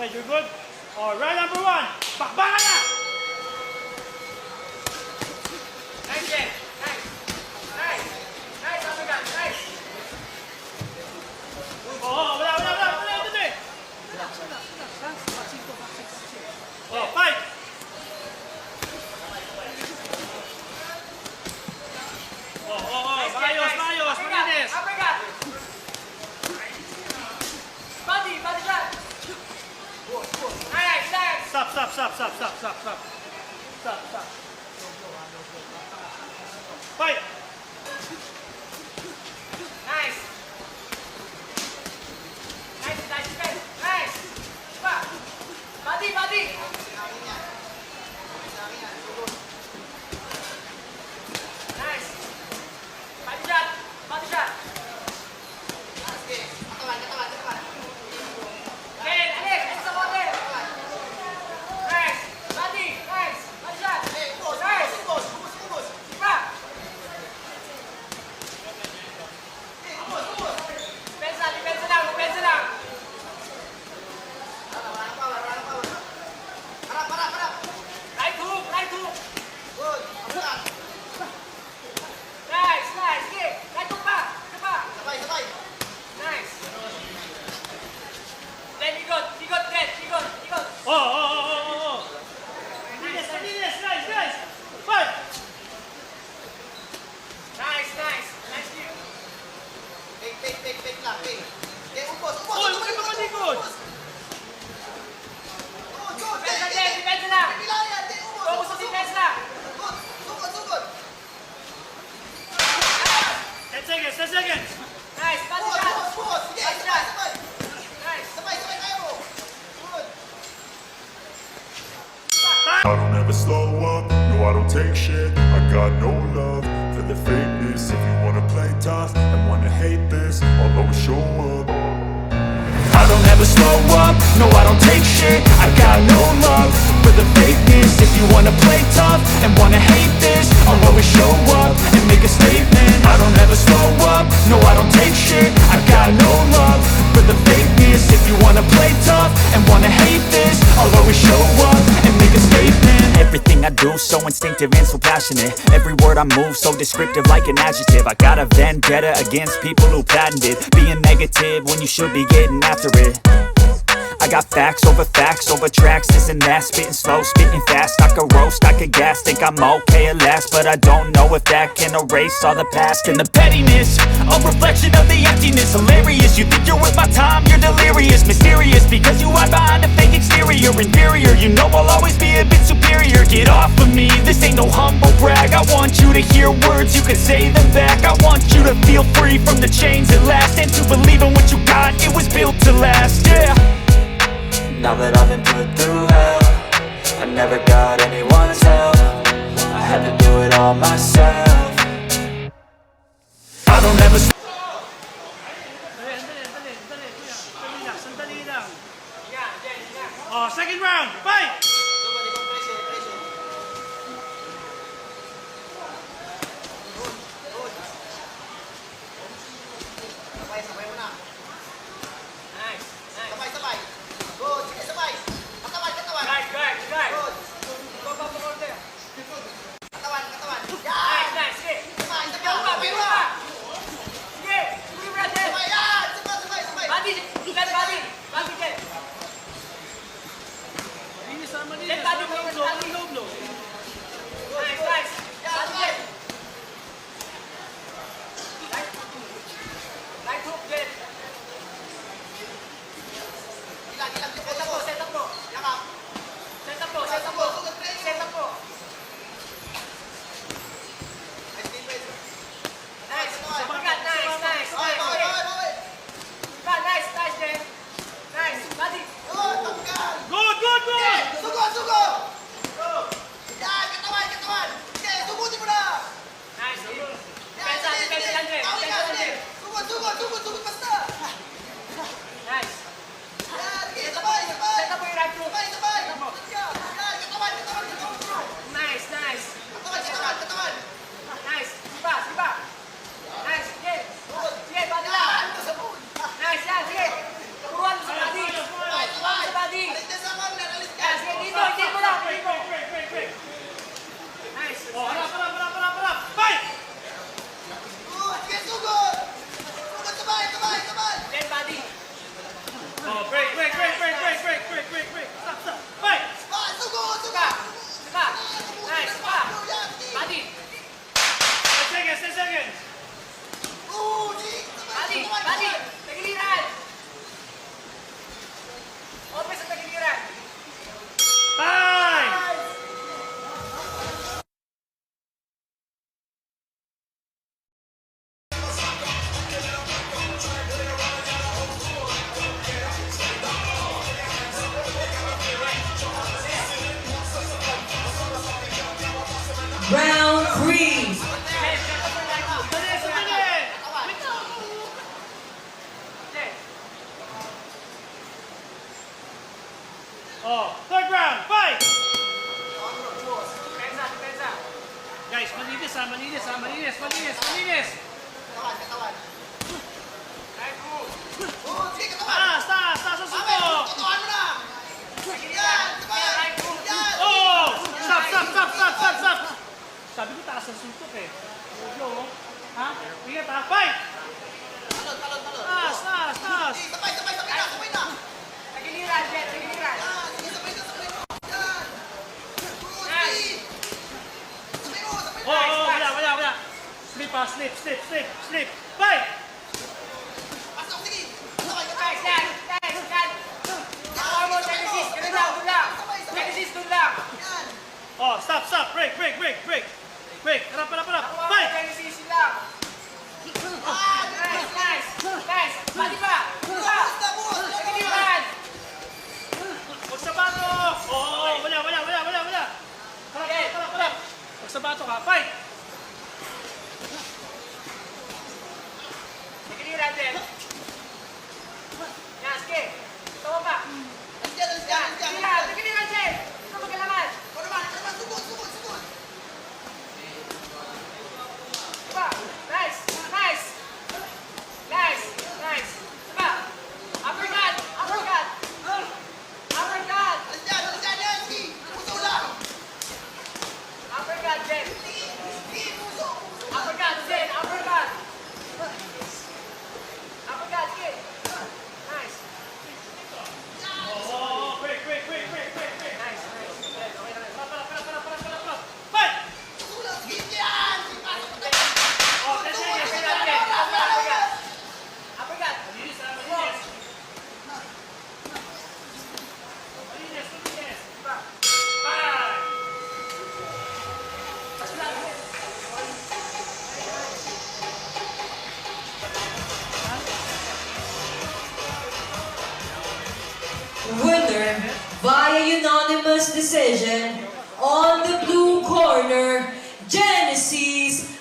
Okay, you're good? Oh, round number 1. Bakbakan na! Nice, Jen. Nice. Nice. Nice, African. Nice. Oh, wala. Ito eh. Oh, fight! Maayos, malinis. African. Body shot. Nice, nice. Stop. Fight! Nice. Nice, defense. Nice. Pa. Body. Nice. Body shot. Okay, Alex, extra body. Nice. Body. Nice. Body shot. Nice. Pa. Depensa lang. Right hook. Nice. Kick. Right hook pa. Nice. Then ikot. Oh. Malinis. Nice. Fight! Nice kick. Oh, huwag ka malikod! Depensa lang. Focus sa defense lang. 10 seconds! Nice. Body shot. Nice. I don't ever slow up, no I don't take shit. I got no love for the fakeness. If you wanna play tough and wanna hate this, I'll always show up. I don't ever slow up, no I don't take shit. I got no love for the fakeness. If you wanna play tough and wanna hate this, I'll always show up and make a statement. I don't ever slow up, no I don't take shit. I got no love for the fakeness. If you wanna play tough and wanna hate this, I'll always show up and make a statement. Everything I do so instinctive and so passionate. Every word I move so descriptive like an adjective. I got a vendetta against people who patented being negative when you should be getting after it. I got facts over tracks, this and that. Spitting slow, spitting fast. I could roast, I could gas. Think I'm okay at last, but I don't know if that can erase all the past. And the pettiness, a reflection of the emptiness. Hilarious, you think you're worth my time, you're delirious. Mysterious, because you hide behind a fake exterior. Inferior, you know I'll always be a bit superior. Get off of me, this ain't no humble brag. I want you to hear words, you can say them back. I want you to feel free from the chains at last, and to believe in what you got, it was built to last, yeah. Now that I've been put through hell, I never got anyone's help. I had to do it all myself. I don't ever Sandali lang. Ingat. Oh, second round, fight! Nice. Nice. Kick. Bawa pa. Sige. Sige, brother. Body, Jen. Linis ha. Oh, third round. Fight! Depensa, depensa. Guys, malinis ha, malinis ha, malinis, malinis, malinis. Katawan, katawan. Right move. Oh, sige, katawan. Taas, taas ang Amen, suko. tutuan mo na. Yan, katawan. Right move. Yan. Oh! Stop, stop, stop, stop, stop, stop. Sabi ko taas ang suntok eh. Yo, ha? Ingat ha, fight! Talon, talon, talon. Taas, taas, taas. Sige, sabay, sabay, sabay na, sabay na. Tagiliran, Jet, tagiliran. Yan, sige, sabay na, sabay na. Yan. Good, Nice. sabay mo, sabay Oh, mo. oh, wala. Slip ha, slip, slip, slip, slip. Fight! Pasok, sige. Sabay, sabay. Nice, nice, nice, nice. Nakuha mo, Genesis. Ganun lang, doon lang. Genesis, doon lang. Yan. Oh, stop, stop. Break, break, break, break. Break. Harap. Nakuha mo, Fight! Genesis, yun lang. Ah, Nice, nice, nice. Bali pa. bukas na, bukas. Tagiliran. Huwag sa bato! Oh, wala. Harap. Huwag sa bato ka. Fight! Tagiliran, Jet. Yan, sige. Tawa pa. Andiyan, andiyan, Yan, andiyan. tagiliran, tagiliran, Jet. Ito magkalaman. Ikaw naman, sugod, sugod, sugod. Diba? Nice, nice. Nice, nice. Diba? Uppercut, uppercut. Uppercut, Andiyan, andiyan, yan, sige. Puso lang. uppercut, Jet. Sige, sige, puso. Uppercut, Jet, uppercut. Uppercut, sige. Nice. Oh, break. Nice, nice. Jet, okay na. Para. Fight! Puso lang, sige, yan. Sige, pasok. Oh, that's it. Uppercut, Jet. Uppercut. Uppercut. Malinis ha, Close. malinis. Diba? Fight! Winner via unanimous decision on the blue corner, Genesis